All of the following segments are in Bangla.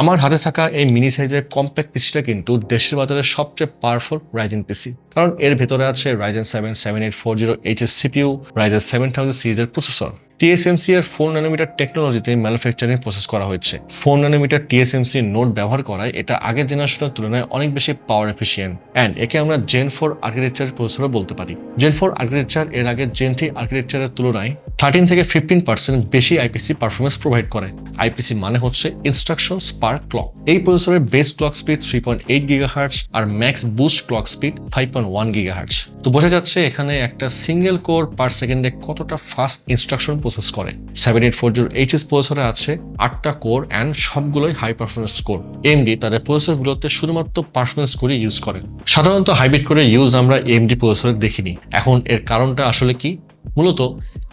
আমার হাতে থাকা এই মিনি সাইজের কম্প্যাক্ট পিসিটা কিন্তু দেশের বাজারে সবচেয়ে পাওয়ারফুল রাইজেন পিসি, কারণ এর ভেতরে আছে Ryzen 7 7840H সিপিইউ, Ryzen 7000 সিরিজের প্রসেসর। TSMC এর 4 ন্যানোমিটার টেকনোলজিতে ম্যানুফ্যাকচারিং প্রসেস করা হয়েছে। 4 ন্যানোমিটার TSMC নোড ব্যবহার করায় এটা আগের জেনারেশনের তুলনায় অনেক বেশি পাওয়ার এফিশিয়েন্ট অ্যান্ড একে আমরা Gen 4 আর্কিটেকচার প্রসেসরও বলতে পারি। Gen 4 আর্কিটেকচার এর আগে Gen 3 আর্কিটেকচারের তুলনায় 13 থেকে 15% বেশি আইপিসি পারফরমেন্স প্রোভাইড করে। আইপিসি মানে হচ্ছে ইনস্ট্রাকশন স্পার্ক ক্লক। এই প্রসেসরের বেস ক্লক স্পিড 3.8 GHz আর max boost clock speed 5.1 GHz। তো বোঝা যাচ্ছে এখানে একটা সিঙ্গেল কোর পার সেকেন্ডে কতটা ফাস্ট ইনস্ট্রাকশন প্রসেস করে। 7840HS প্রসেসরে আছে 8টা কোর অ্যান্ড সবগুলোই হাই পারফরমেন্স কোর। AMD তাদের প্রসেসরগুলোতে শুধুমাত্র পারফরমেন্স করে ইউজ করে। সাধারণত হাইব্রিড করে ইউজ আমরা AMD প্রসেসরে দেখিনি। এখন এর কারণটা আসলে কি? মূলত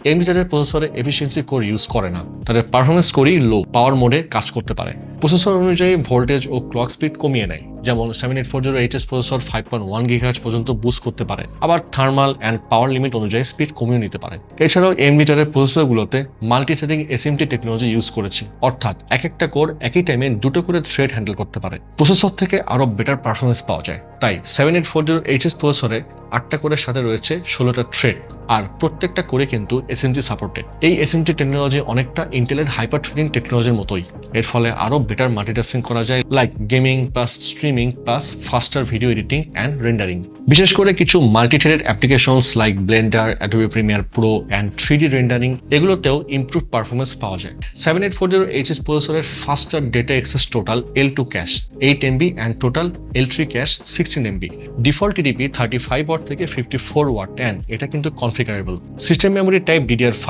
AMD তাদের প্রসেসরে এফিসিয়েন্সি কোর ইউজ করে না, তাদের পারফরমেন্স কোরই লো পাওয়ার মোডে কাজ করতে পারে। প্রসেসর অনুযায়ী ভোল্টেজ ও ক্লক স্পিড কমিয়ে নেয়, যেমন 7840HS প্রসেসর 5.1 GHz পর্যন্ত বুস্ট করতে পারে, আবার থার্মাল অ্যান্ড পাওয়ার লিমিট অনুযায়ী স্পিড কমিয়ে নিতে পারে। এছাড়াও AMD তাদের প্রসেসরগুলোতে multi threading SMT technology use করেছে, অর্থাৎ এক একটা কোর একই টাইমে দুটো করে থ্রেড হ্যান্ডেল করতে পারে। প্রসেসর থেকে আরো বেটার পারফরমেন্স পাওয়া যায়। তাই 7840HS প্রসেসরে 8টা কোরের সাথে রয়েছে 16টা থ্রেড, আর প্রত্যেকটা কোরে কিন্তু SMT সাপোর্টেড। এই SMT টেকনোলজি অনেকটা ইন্টেলের হাইপার থ্রেডিং টেকনোলজির মতোই। এর ফলে আরো বেটার মাল্টিটাস্কিং করা যায়, like gaming plus streaming plus faster video editing and rendering. বিশেষ করে কিছু multi threaded applications like Blender, Adobe Premiere Pro and 3D rendering, এগুলোতেও ইমপ্রুভ পারফরমেন্স পাওয়া যায়। 7840HS প্রসেসরের faster data access total L2 cache 8 MB and total L3 cache 16 MB। Default TDP 35 watt থেকে 54 ওয়াট অ্যান্ড এটা কিন্তু কনফিগারেবল। System memory type DDR5।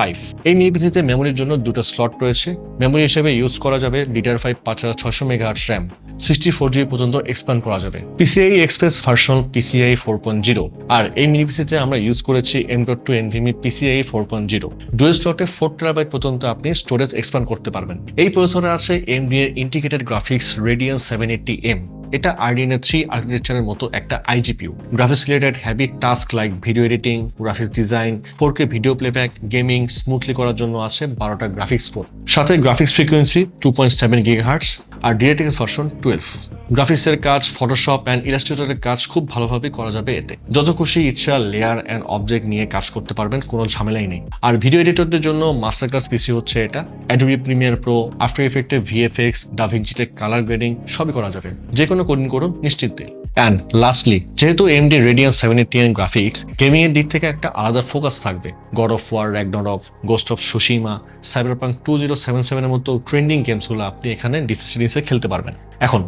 এই মিনিপিসিতে মেমোরির জন্য দুটো স্লট রয়েছে। মেমোরি হিসেবে ইউজ করা যাবে DDR5 5600 MHz RAM, 64GB পর্যন্ত এক্সপ্যান্ড করা যাবে। PCIe Express version PCIe 4.0। আর এই মিনিপিসিতে আমরা ইউজ করেছি M.2 NVMe PCIe 4.0। Dual স্লটে 4TB পর্যন্ত আপনি স্টোরেজ এক্সপ্যান্ড করতে পারবেন। এই প্রসেসরে আছে AMD এর ইন্টিগ্রেটেড গ্রাফিক্স Radeon 780M। এটা RDNA 3 আর্কিটেকচারের মতো একটা iGPU। Graphics related heavy task like video editing, graphics design, 4K video playback, gaming smoothly করার জন্য আছে 12টা গ্রাফিক্স কোর। সাথে গ্রাফিক্স ফ্রিকোয়েন্সি 2.7 GHz আর DirectX ভার্সন 12। গ্রাফিক্সের কাজ, ফটোশপ অ্যান্ড ইলাস্ট্রেটরের কাজ খুব ভালোভাবে করা যাবে এতে। যত খুশি ইচ্ছা লেয়ার অ্যান্ড অবজেক্ট নিয়ে কাজ করতে পারবেন, কোনো ঝামেলাই নেই। আর ভিডিও এডিটরদের জন্য মাস্টার ক্লাস পিসি হচ্ছে এটা। অ্যাডোবি প্রিমিয়ার প্রো, আফটার ইফেক্টে VFX, ডাভিঞ্চিতে কালার গ্রেডিং সবই করা যাবে। যে কোনো কোডিং করুন নিশ্চিন্তে। অ্যান্ড লাস্টলি, যেহেতু AMD Radeon 780M graphics, gaming এর দিক থেকে একটা আলাদা ফোকাস থাকবে। God of War, Ragnarok, Ghost of Tsushima, Cyberpunk 2077 এর মতো ট্রেন্ডিং গেমসগুলো আপনি এখানে ডিসি সিরিজে খেলতে পারবেন। এখন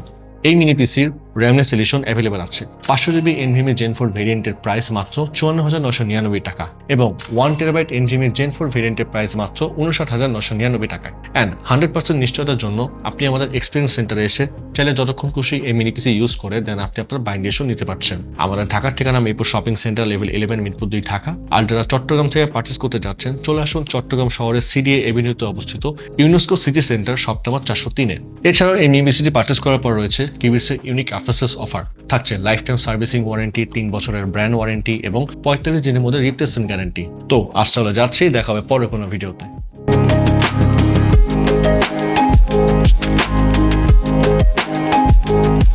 এই মিনি পিসির র্যামলেস এডিশন অ্যাভেলেবল আছে। 500GB NVMe Gen 4 ভেরিয়েন্টের প্রাইস মাত্র 54,999 টাকা এবং 1TB NVMe Gen 4 ভেরিয়েন্টের প্রাইস মাত্র 59,999 টাকায়। অ্যান্ড 100% নিশ্চয়তার জন্য আপনি আমাদের এক্সপিরিয়েন্স সেন্টারে এসে চাইলে যতক্ষণ খুশি এই মিনি পিসি ইউজ করে দেন আপনি আপনার বাইন্ড রেশন নিতে পারছেন। আমাদের ঢাকার ঠিকানা Mirpur shopping centre level 11 Mirpur 2 Dhaka. আর যারা চট্টগ্রাম থেকে পার্চেস করতে যাচ্ছেন চলে আসুন চট্টগ্রাম শহরের CDA এভিনিউতে অবস্থিত ইউনেস্কো সিটি সেন্টার শপ নম্বর 403-এ। এছাড়াও এই মিনি পিসিটি পার্চেস করার পর রয়েছে কিবিসের ইউনিক আফটার সেলস অফার। থাকছে লাইফ টাইম সার্ভিসিং ওয়ারেন্টি, 3 বছরের ব্র্যান্ড ওয়ারেন্টি এবং 45 দিনের মধ্যে রিপ্লেসমেন্ট গ্যারান্টি। তো আজ তাহলে যাচ্ছি, দেখা হবে পরে কোনো ভিডিওতে।